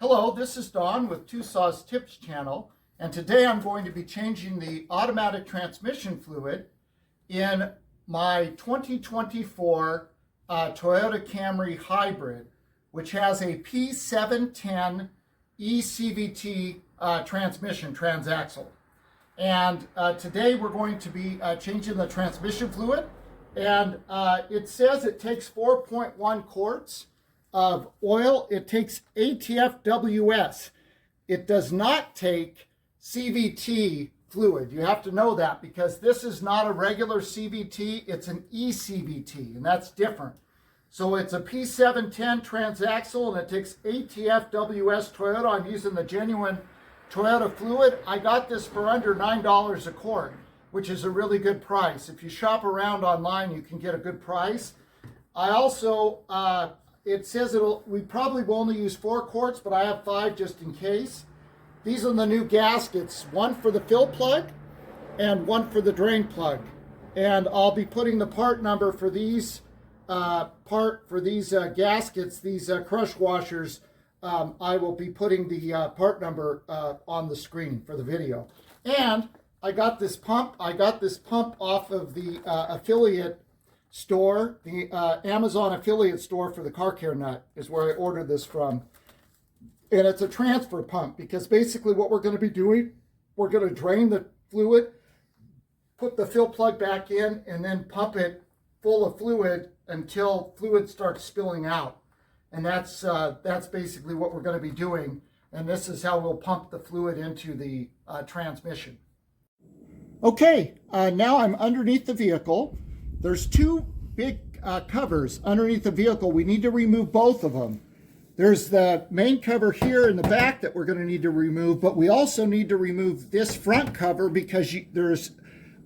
Hello, this is Don with Two Saws Tips channel, and today I'm going to be changing the automatic transmission fluid in my 2024 Toyota Camry Hybrid, which has a P710 eCVT transmission, transaxle. And today we're going to be changing the transmission fluid, and it says it takes 4.1 quarts of oil. It takes ATF WS. It does not take CVT fluid. You have to know that because this is not a regular CVT, it's an eCVT, and that's different. So it's a P710 transaxle and it takes ATF WS Toyota. I'm using the genuine Toyota fluid. I got this for under $9 a quart, which is a really good price. If you shop around online, you can get a good price. I also, it says we probably will only use 4 quarts, but I have 5 just in case. These are the new gaskets, one for the fill plug and one for the drain plug. And I'll be putting the part number for these gaskets, these crush washers. I will be putting the part number on the screen for the video. And I got this pump. I got this pump off of the affiliate store, the Amazon affiliate store for the car care nut is where I ordered this from. And it's a transfer pump because basically what we're going to be doing, we're going to drain the fluid, put the fill plug back in, and then pump it full of fluid until fluid starts spilling out. And that's basically what we're going to be doing. And this is how we'll pump the fluid into the transmission. Okay, now I'm underneath the vehicle. There's 2 big covers underneath the vehicle. We need to remove both of them. There's the main cover here in the back that we're going to need to remove, but we also need to remove this front cover because there's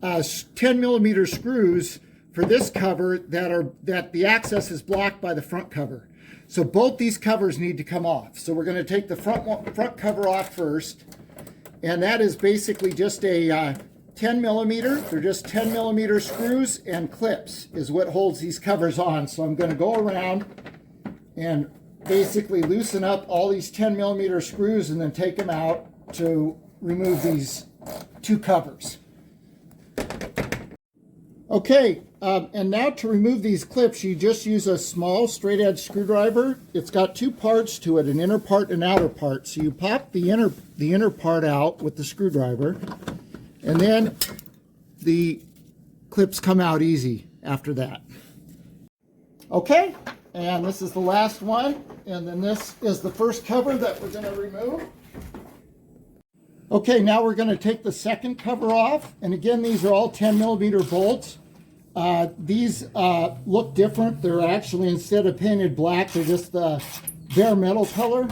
10 millimeter screws for this cover that the access is blocked by the front cover. So both these covers need to come off. So we're going to take the front cover off first, and that is basically just a 10 millimeter. They're just 10 millimeter screws and clips is what holds these covers on. So I'm going to go around and basically loosen up all these 10 millimeter screws and then take them out to remove these 2 covers. Okay, and now to remove these clips, you just use a small straight edge screwdriver. It's got 2 parts to it, an inner part and an outer part. So you pop the inner part out with the screwdriver, and then the clips come out easy after that. Okay, and this is the last one, and then this is the first cover that we're going to remove. Okay, now we're going to take the second cover off, and again, these are all 10 millimeter bolts. These look different. They're actually, instead of painted black, they're just the bare metal color.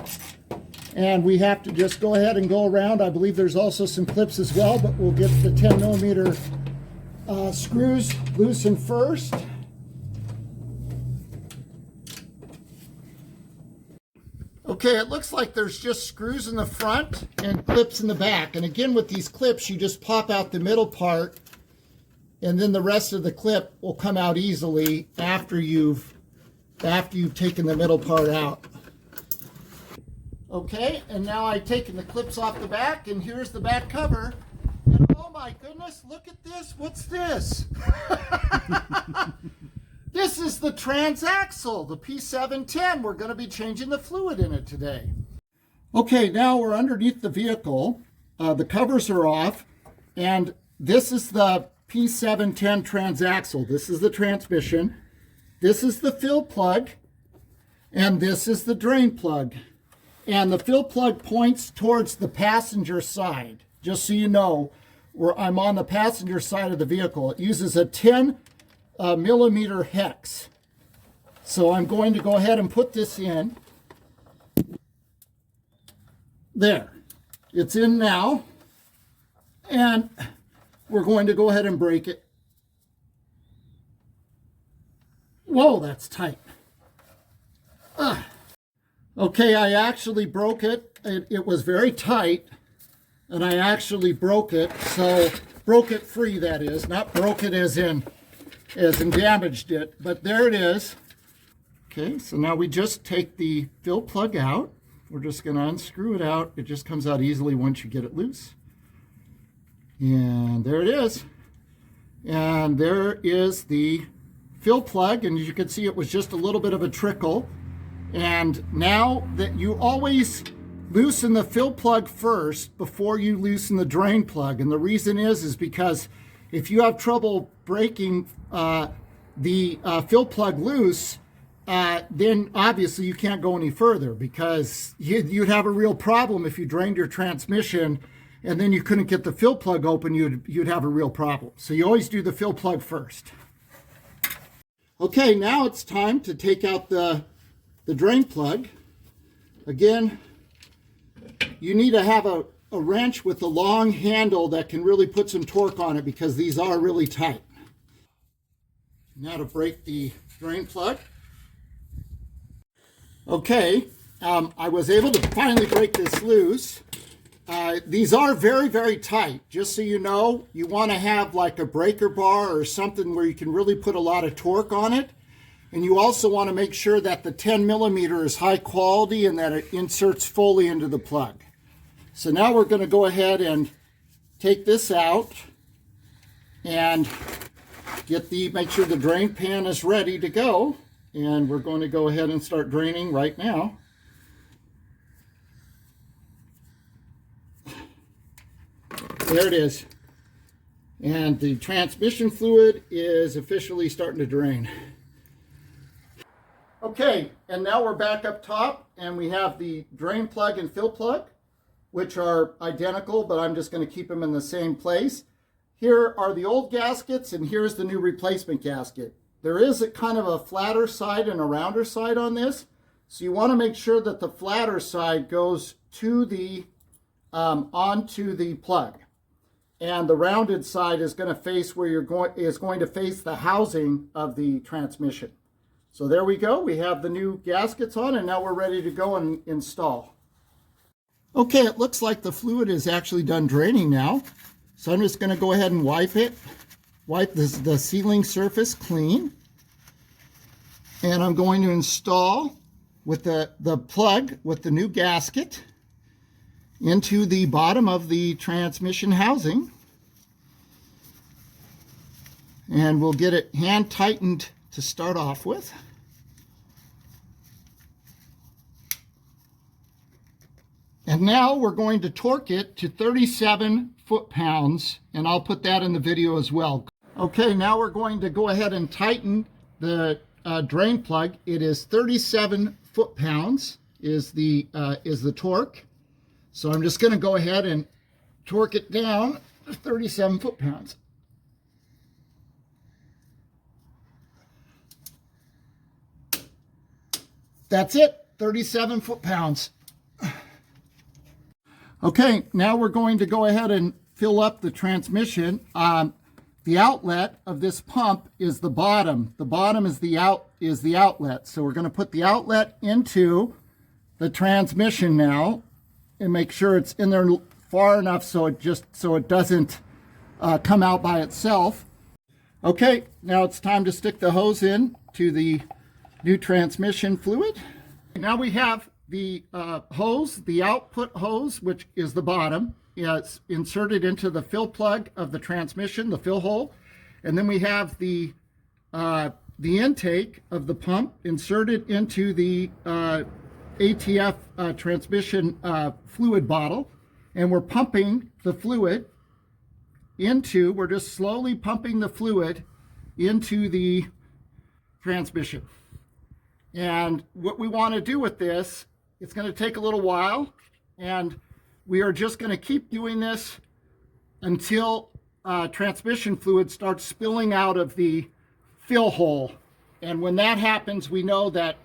And we have to just go ahead and go around. I believe there's also some clips as well, but we'll get the 10 millimeter screws loosened first. Okay, it looks like there's just screws in the front and clips in the back. And again, with these clips, you just pop out the middle part, and then the rest of the clip will come out easily after you've taken the middle part out. Okay, and now I've taken the clips off the back, and here's the back cover. And oh my goodness, look at this. What's this? This is the transaxle, the P710. We're going to be changing the fluid in it today. Okay, now we're underneath the vehicle. The covers are off, and this is the P710 transaxle. This is the transmission. This is the fill plug, and this is the drain plug. And the fill plug points towards the passenger side. Just so you know, I'm on the passenger side of the vehicle. It uses a 10 millimeter hex. So I'm going to go ahead and put this in. There. It's in now. And we're going to go ahead and break it. Whoa, that's tight. Okay, I actually broke it. It was very tight, and I actually broke it. So broke it free, that is, not broke it as in damaged it, but there it is. Okay, so now we just take the fill plug out. we're just going to unscrew it out. It just comes out easily once you get it loose. And there it is. And there is the fill plug, and as you can see, it was just a little bit of a trickle. And now that you always loosen the fill plug first before you loosen the drain plug. And the reason is because if you have trouble breaking the fill plug loose, then obviously you can't go any further, because you'd have a real problem if you drained your transmission and then you couldn't get the fill plug open. You'd have a real problem. So you always do the fill plug first. Okay, now it's time to take out the drain plug. Again, you need to have a wrench with a long handle that can really put some torque on it, because these are really tight. Now to break the drain plug. Okay, I was able to finally break this loose. These are very, very tight. Just so you know, you want to have like a breaker bar or something where you can really put a lot of torque on it. And you also want to make sure that the 10 millimeter is high quality and that it inserts fully into the plug. So now we're going to go ahead and take this out and make sure the drain pan is ready to go. And we're going to go ahead and start draining right now. There it is. And the transmission fluid is officially starting to drain. Okay, and now we're back up top, and we have the drain plug and fill plug, which are identical, but I'm just going to keep them in the same place. Here are the old gaskets, and here's the new replacement gasket. There is a kind of a flatter side and a rounder side on this, so you want to make sure that the flatter side goes to the onto the plug, and the rounded side is going to face where is going to face the housing of the transmission. So there we go. We have the new gaskets on, and now we're ready to go and install. Okay, it looks like the fluid is actually done draining now. So I'm just going to go ahead and wipe the sealing surface clean. And I'm going to install with the plug with the new gasket into the bottom of the transmission housing. And we'll get it hand tightened to start off with. And now we're going to torque it to 37 foot-pounds, and I'll put that in the video as well. Okay, now we're going to go ahead and tighten the drain plug. It is 37 foot-pounds is the torque. So I'm just going to go ahead and torque it down to 37 foot-pounds. That's it, 37 foot-pounds. Okay, now we're going to go ahead and fill up the transmission. The outlet of this pump is the bottom. The bottom is the outlet. So we're going to put the outlet into the transmission now and make sure it's in there far enough so it doesn't come out by itself. Okay, now it's time to stick the hose in to the new transmission fluid. Now we have the hose, the output hose, which is the bottom. It's inserted into the fill plug of the transmission, the fill hole. And then we have the intake of the pump inserted into the ATF transmission fluid bottle. And we're pumping the fluid we're just slowly pumping the fluid into the transmission. And what we want to do with this, it's going to take a little while, and we are just going to keep doing this until transmission fluid starts spilling out of the fill hole. And when that happens, we know that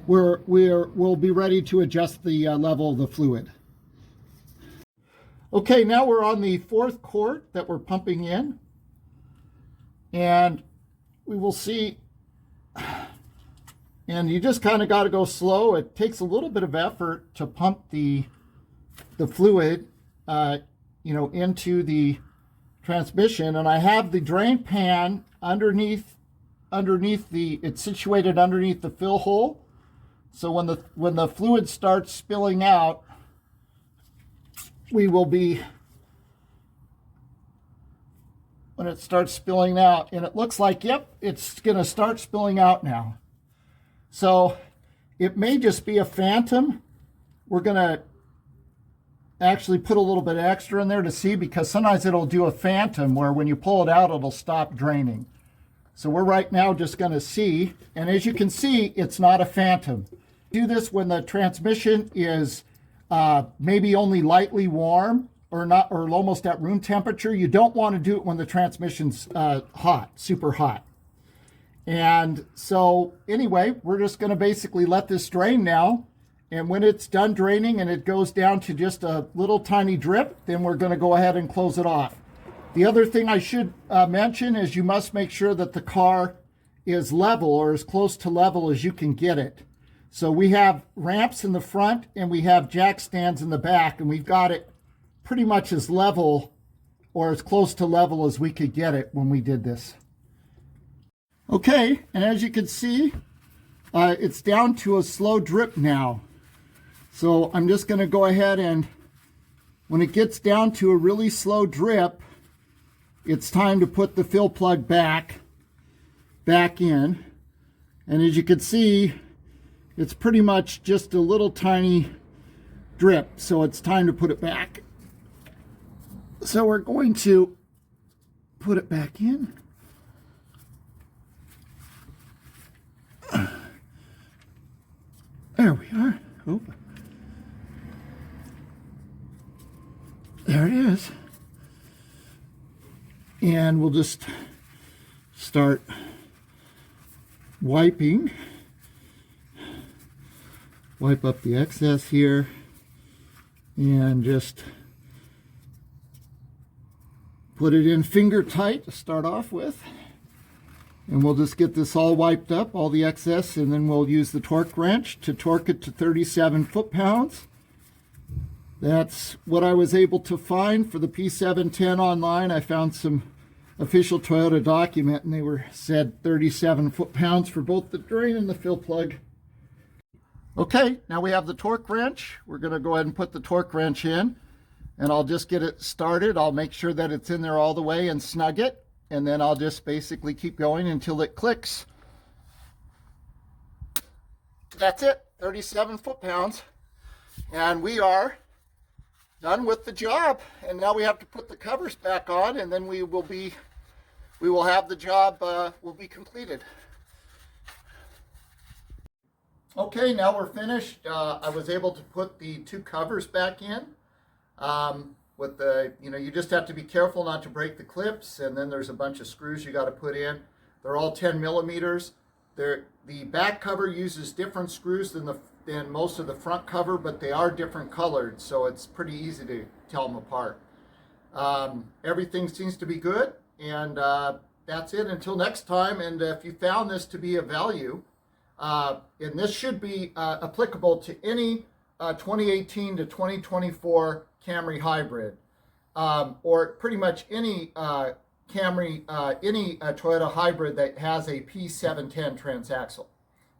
we'll be ready to adjust the level of the fluid. Okay, now we're on the fourth quart that we're pumping in, and we will see. And you just kind of got to go slow. It takes a little bit of effort to pump the fluid, into the transmission. And I have the drain pan it's situated underneath the fill hole. So when the fluid starts spilling out, when it starts spilling out, and it looks like, yep, it's going to start spilling out now. So it may just be a phantom. We're going to actually put a little bit extra in there to see, because sometimes it'll do a phantom where when you pull it out, it'll stop draining. So we're right now just going to see, and as you can see, it's not a phantom. Do this when the transmission is maybe only lightly warm or not, or almost at room temperature. You don't want to do it when the transmission's hot, super hot. And so anyway, we're just going to basically let this drain now. And when it's done draining and it goes down to just a little tiny drip, then we're going to go ahead and close it off. The other thing I should mention is you must make sure that the car is level, or as close to level as you can get it. So we have ramps in the front and we have jack stands in the back, and we've got it pretty much as level or as close to level as we could get it when we did this. Okay, and as you can see, it's down to a slow drip now. So I'm just going to go ahead, and when it gets down to a really slow drip, it's time to put the fill plug back in. And as you can see, it's pretty much just a little tiny drip, so it's time to put it back. So we're going to put it back in. There we are. Oh. There it is. And we'll just start wiping. Wipe up the excess here and just put it in finger tight to start off with. And we'll just get this all wiped up, all the excess, and then we'll use the torque wrench to torque it to 37 foot-pounds. That's what I was able to find for the P710 online. I found some official Toyota document, and they said 37 foot-pounds for both the drain and the fill plug. Okay, now we have the torque wrench. We're going to go ahead and put the torque wrench in, and I'll just get it started. I'll make sure that it's in there all the way and snug it. And then I'll just basically keep going until it clicks. That's it, 37 foot-pounds. And we are done with the job. And now we have to put the covers back on, and then we will have the job will be completed. Okay, now we're finished. I was able to put the two covers back in. With the, you just have to be careful not to break the clips, and then there's a bunch of screws you got to put in. They're all 10 millimeters. The back cover uses different screws than most of the front cover, but they are different colored, so it's pretty easy to tell them apart. Everything seems to be good, and that's it until next time. And if you found this to be of value, and this should be applicable to any 2018 to 2024 Camry Hybrid, or pretty much any Camry, any Toyota Hybrid that has a P710 transaxle,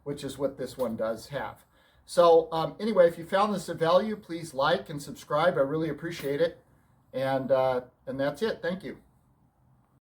which is what this one does have. So anyway, if you found this of value, please like and subscribe. I really appreciate it. And that's it. Thank you.